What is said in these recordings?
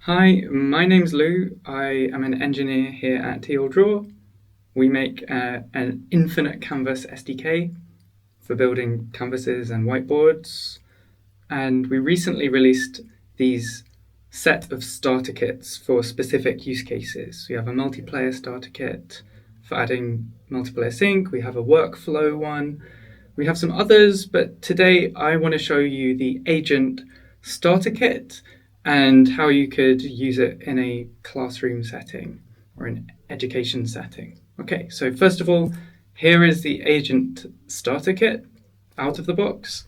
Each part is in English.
Hi, my name's Lou. I am an engineer here at tldraw. We make an infinite canvas SDK for building canvases and whiteboards. And we recently released these set of starter kits for specific use cases. We have a multiplayer starter kit for adding multiplayer sync. We have a workflow one. We have some others, but today I want to show you the agent starter kit and how you could use it in a classroom setting or an education setting. Okay, so first of all, here is the agent starter kit out of the box.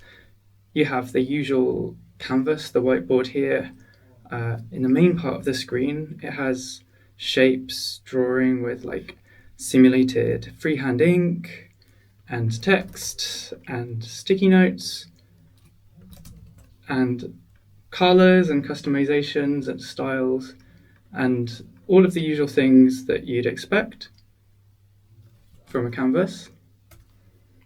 You have the usual canvas, the whiteboard here. In the main part of the screen, it has shapes, drawing with like simulated freehand ink and text and sticky notes and colors and customizations and styles and all of the usual things that you'd expect from a canvas.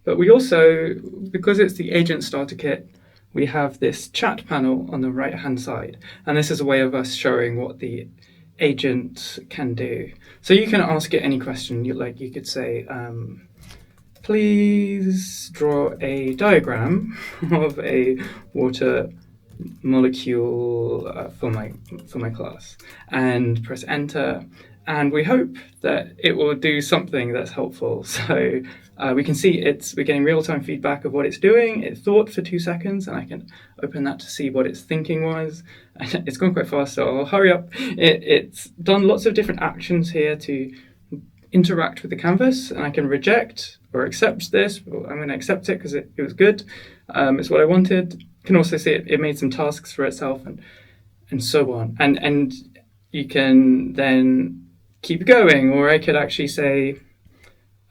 But we also, because it's the agent starter kit, we have this chat panel on the right hand side, and this is a way of us showing what the agent can do. So you can ask it any question you like. You could say, please draw a diagram of a water molecule for my class, and press enter, and we hope that it will do something that's helpful. So we can see we're getting real-time feedback of what it's doing. It thought for 2 seconds, and I can open that to see what its thinking was. It's gone quite fast, so I'll hurry up. It's done lots of different actions here to interact with the canvas, and I can reject or accept this. Well, I'm going to accept it because it was good. It's what I wanted. You can also see it made some tasks for itself and so on. And you can then keep going, or I could actually say,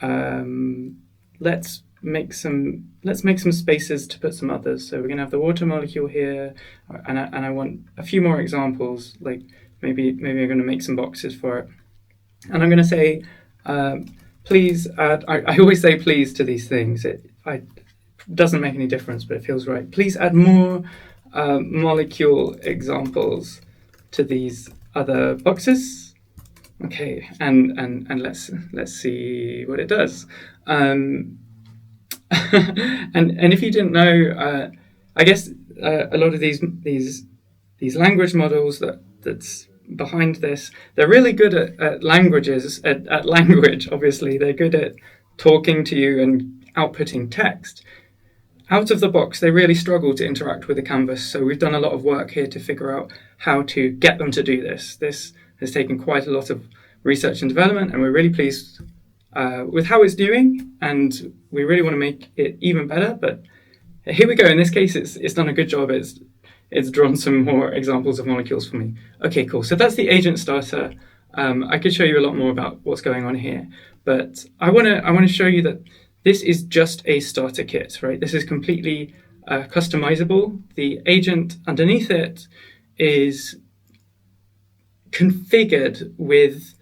let's make some spaces to put some others. So we're going to have the water molecule here, and I want a few more examples. Like maybe I'm going to make some boxes for it, and I'm going to say, please add. I always say please to these things. It doesn't make any difference, but it feels right. Please add more molecule examples to these other boxes. Okay, and let's see what it does. And if you didn't know, I guess a lot of these language models that's behind this, they're really good at languages, at language. Obviously, they're good at talking to you and outputting text. Out of the box, they really struggle to interact with the canvas. So we've done a lot of work here to figure out how to get them to do this. This has taken quite a lot of research and development, and we're really pleased with how it's doing, and we really want to make it even better. But here we go. In this case, it's done a good job. It's drawn some more examples of molecules for me. Okay, cool. So that's the agent starter. I could show you a lot more about what's going on here, but I want to show you that this is just a starter kit, right? This is completely customizable. The agent underneath it is configured with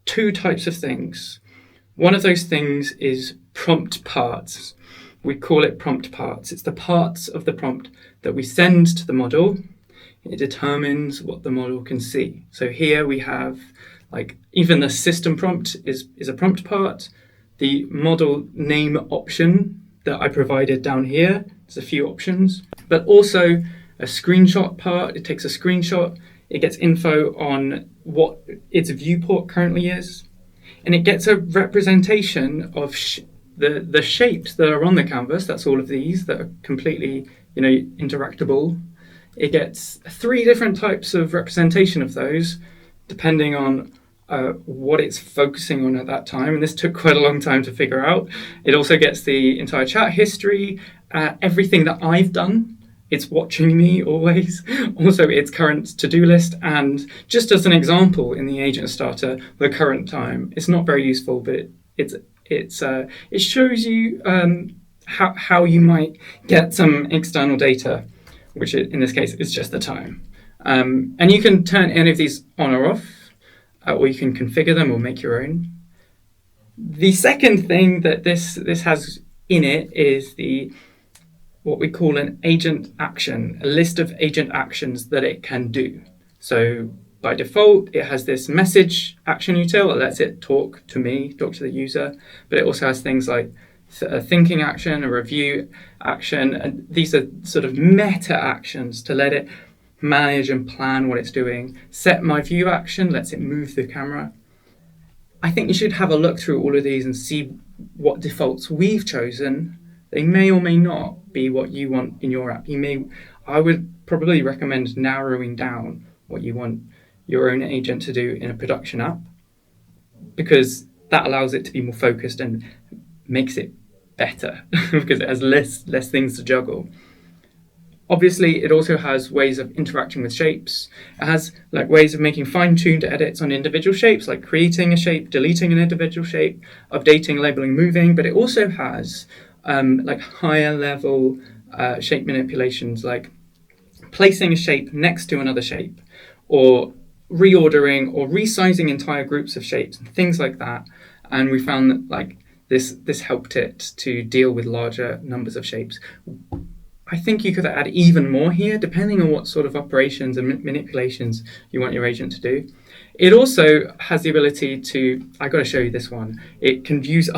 2 types of things. One of those things is prompt parts. We call it prompt parts. It's the parts of the prompt that we send to the model. It determines what the model can see. So here we have, like, even the system prompt is a prompt part. The model name option that I provided down here, there's a few options, but also a screenshot part. It takes a screenshot. It gets info on what its viewport currently is, and it gets a representation of the shapes that are on the canvas. That's all of these that are completely, interactable. It gets 3 different types of representation of those, depending on what it's focusing on at that time, and this took quite a long time to figure out. It also gets the entire chat history, everything that I've done. It's watching me always. Also, its current to-do list, and just as an example, in the agent starter, the current time. It's not very useful, but it shows you how you might get some external data, which in this case is just the time. And you can turn any of these on or off, or you can configure them or make your own. The second thing that this has in it is what we call an agent action, a list of agent actions that it can do. So by default, it has this message action util that lets it talk to me, talk to the user, but it also has things like a thinking action, a review action, and these are sort of meta actions to let it manage and plan what it's doing. Set my view action lets it move the camera. I think you should have a look through all of these and see what defaults we've chosen. They may or may not be what you want in your app. I would probably recommend narrowing down what you want your own agent to do in a production app, because that allows it to be more focused and makes it better because it has less things to juggle. Obviously, it also has ways of interacting with shapes. It has like ways of making fine-tuned edits on individual shapes, like creating a shape, deleting an individual shape, updating, labeling, moving. But it also has like higher level shape manipulations, like placing a shape next to another shape, or reordering or resizing entire groups of shapes and things like that. And we found that like this helped it to deal with larger numbers of shapes. I think you could add even more here, depending on what sort of operations and manipulations you want your agent to do. It also has the ability to, I got to show you this one. It can use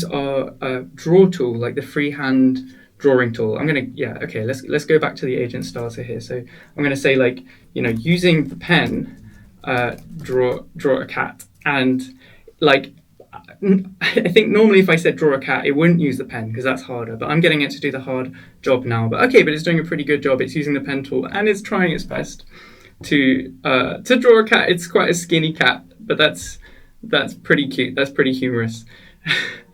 our draw tool, like the freehand drawing tool. Let's go back to the agent starter here. So I'm gonna say, like, using the pen, draw a cat, and like, I think normally if I said draw a cat, it wouldn't use the pen because that's harder, but I'm getting it to do the hard job now. But it's doing a pretty good job. It's using the pen tool and it's trying its best to draw a cat. It's quite a skinny cat, but that's pretty cute. That's pretty humorous.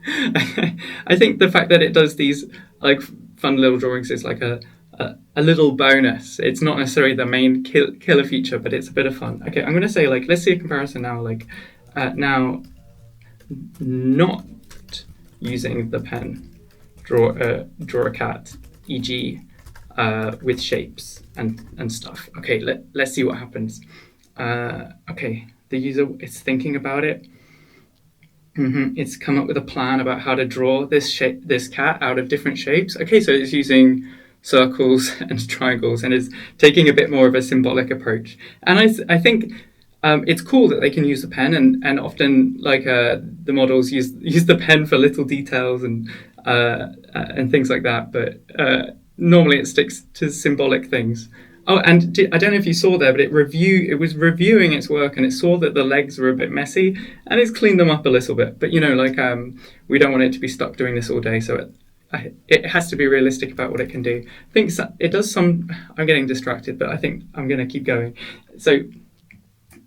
I think the fact that it does these like fun little drawings is like a little bonus. It's not necessarily the main killer feature, but it's a bit of fun. Okay, I'm going to say, like, let's see a comparison now. Like now, not using the pen, draw a cat, e.g. With shapes and stuff. Okay, let's see what happens. Okay, the user is thinking about it. It's come up with a plan about how to draw this cat out of different shapes. Okay, so it's using circles and triangles and is taking a bit more of a symbolic approach. And I think it's cool that they can use the pen, and often like the models use the pen for little details and things like that. But normally it sticks to symbolic things. Oh, and I don't know if you saw there, but it was reviewing its work, and it saw that the legs were a bit messy, and it's cleaned them up a little bit. But we don't want it to be stuck doing this all day, so it has to be realistic about what it can do. I think it does some. I'm getting distracted, but I think I'm going to keep going. So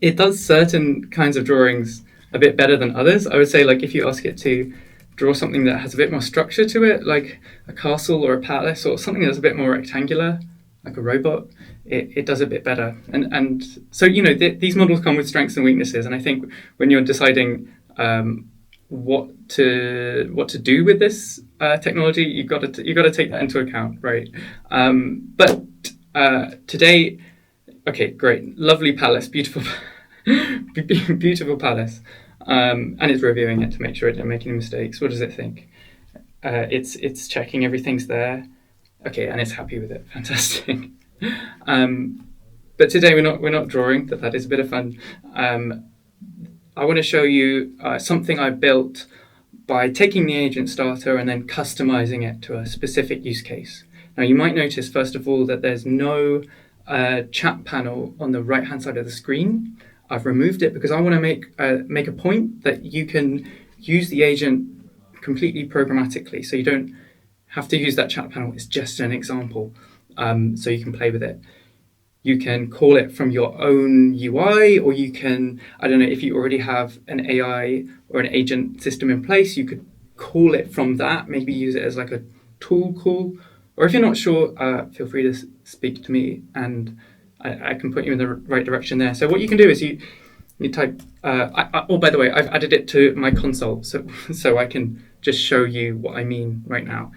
it does certain kinds of drawings a bit better than others. I would say, like, if you ask it to draw something that has a bit more structure to it, like a castle or a palace, or something that's a bit more rectangular, like a robot, it does a bit better. And so, these models come with strengths and weaknesses. And I think when you're deciding what to do with this technology, you've got to take that into account, right? But today, okay, great, lovely palace, beautiful, beautiful palace, and it's reviewing it to make sure it didn't make any mistakes. What does it think? It's checking everything's there. Okay, and it's happy with it. Fantastic. But today we're not drawing. That is a bit of fun. I want to show you something I built by taking the agent starter and then customizing it to a specific use case. Now, you might notice, first of all, that there's no chat panel on the right-hand side of the screen. I've removed it because I want to make a point that you can use the agent completely programmatically, so you don't have to use that chat panel. It's just an example, so you can play with it. You can call it from your own UI, or you can, I don't know, if you already have an AI or an agent system in place, you could call it from that, maybe use it as like a tool call. Or if you're not sure, feel free to speak to me and I can put you in the right direction there. So what you can do is you type, by the way, I've added it to my console, so I can just show you what I mean right now.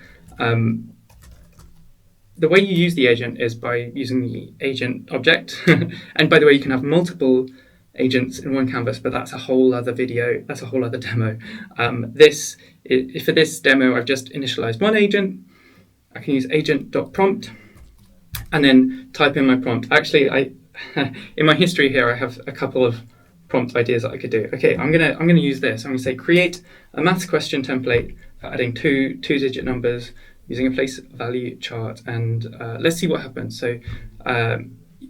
The way you use the agent is by using the agent object. And by the way, you can have multiple agents in one canvas, but that's a whole other video. That's a whole other demo. For this demo, I've just initialized one agent. I can use agent.prompt and then type in my prompt. Actually, I in my history here, I have a couple of prompt ideas that I could do. Okay, I'm gonna use this. I'm gonna say create a maths question template for adding two-digit numbers using a place value chart, and let's see what happens. So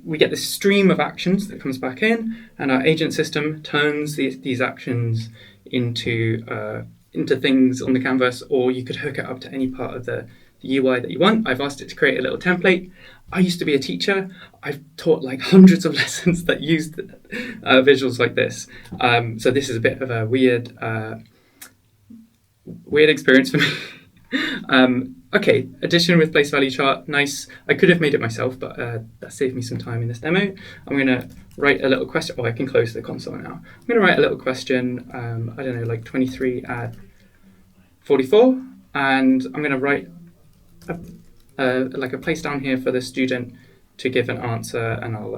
we get this stream of actions that comes back in, and our agent system turns these actions into things on the canvas, or you could hook it up to any part of the UI that you want. I've asked it to create a little template. I used to be a teacher. I've taught like hundreds of lessons that used visuals like this. So this is a bit of a weird experience for me. Okay, addition with place value chart, nice. I could have made it myself, but that saved me some time in this demo. I'm going to write a little question. Oh, I can close the console now. I'm going to write a little question, I don't know, like 23 add 44, and I'm going to write like a place down here for the student to give an answer, and I'll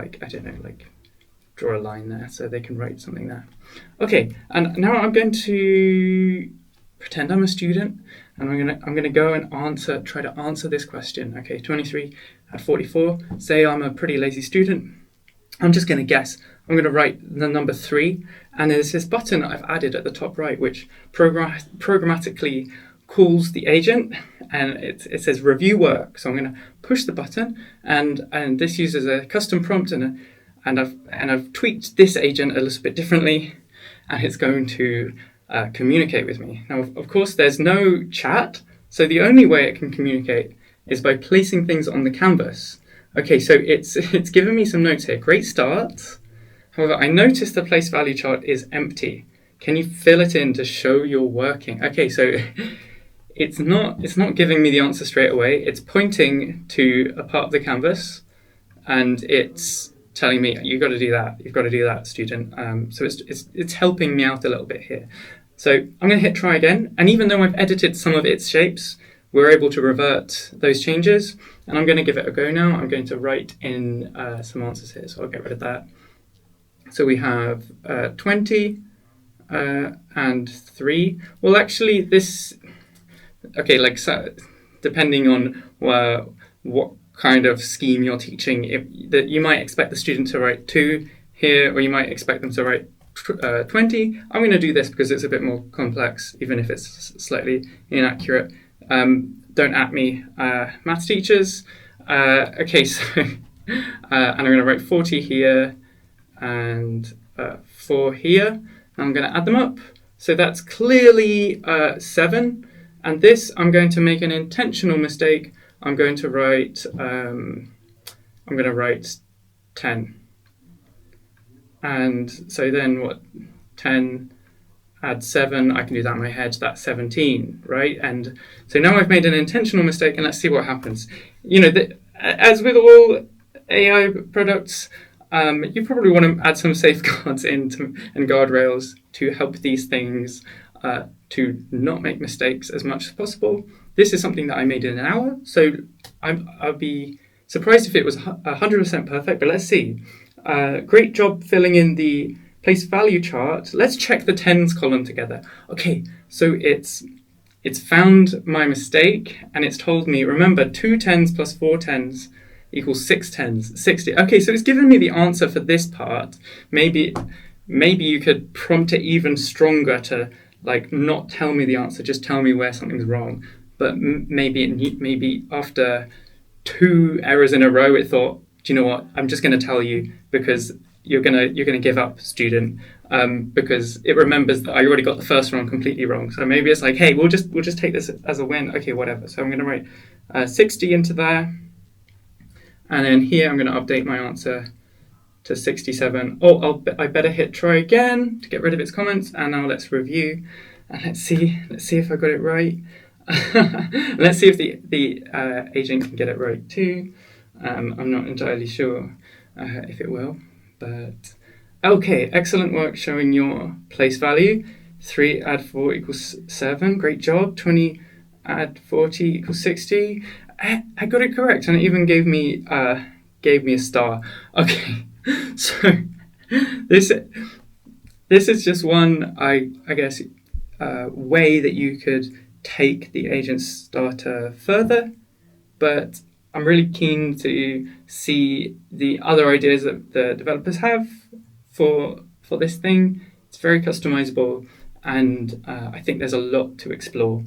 draw a line there so they can write something there. Okay, and now I'm going to pretend I'm a student, and I'm gonna go and try to answer this question. Okay, 23 at 44. Say I'm a pretty lazy student. I'm just gonna guess. I'm gonna write the number 3, and there's this button that I've added at the top right, which programmatically calls the agent, and it says review work. So I'm gonna push the button, and this uses a custom prompt, and I've tweaked this agent a little bit differently, and it's going to communicate with me. Now, of course, there's no chat, so the only way it can communicate is by placing things on the canvas. Okay, so it's given me some notes here. Great start. However, I noticed the place value chart is empty. Can you fill it in to show you're working? Okay, so it's not giving me the answer straight away. It's pointing to a part of the canvas, and it's telling me you've got to do that. You've got to do that, student. So it's helping me out a little bit here. So I'm going to hit try again, and even though I've edited some of its shapes, we're able to revert those changes, and I'm going to give it a go now. I'm going to write in some answers here, so I'll get rid of that. So we have 20 and 3. Well, actually, this, okay, so depending on what kind of scheme you're teaching, you might expect the student to write 2 here, or you might expect them to write 20. I'm going to do this because it's a bit more complex, even if it's slightly inaccurate. Don't at me, maths teachers. Okay, so and I'm going to write 40 here and 4 here. I'm going to add them up. So that's clearly 7. And this, I'm going to make an intentional mistake. I'm going to write 10. And so then what, 10 add 7, I can do that in my head, that's 17, right? And so now I've made an intentional mistake, and let's see what happens. As with all AI products, you probably want to add some safeguards and guardrails to help these things to not make mistakes as much as possible. This is something that I made in an hour, so I'd be surprised if it was 100% perfect, but let's see. Great job filling in the place value chart. Let's check the tens column together. Okay, so it's found my mistake, and it's told me, remember, 2 10s plus 4 10s equals 6 10s, 60. Okay, so it's given me the answer for this part. Maybe you could prompt it even stronger to not tell me the answer, just tell me where something's wrong. But maybe after 2 errors in a row, it thought, do you know what? I'm just going to tell you because you're gonna give up, student, because it remembers that I already got the first one completely wrong. So maybe it's like, hey, we'll just take this as a win. Okay, whatever. So I'm going to write 60 into there, and then here I'm going to update my answer to 67. Oh, I better hit try again to get rid of its comments. And now let's review, and let's see if I got it right. Let's see if the agent can get it right too. I'm not entirely sure if it will, but okay, excellent work showing your place value. 3 add 4 equals 7, great job. 20 add 40 equals 60. I got it correct, and it even gave me a star. Okay, so this is just one, I guess, way that you could take the agent starter further, but I'm really keen to see the other ideas that the developers have for this thing. It's very customizable, and I think there's a lot to explore.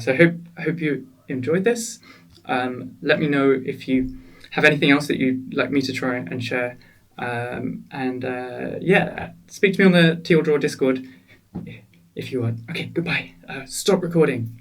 So I hope you enjoyed this. Let me know if you have anything else that you'd like me to try and share. Speak to me on the tldraw Discord if you want. Okay, goodbye. Stop recording.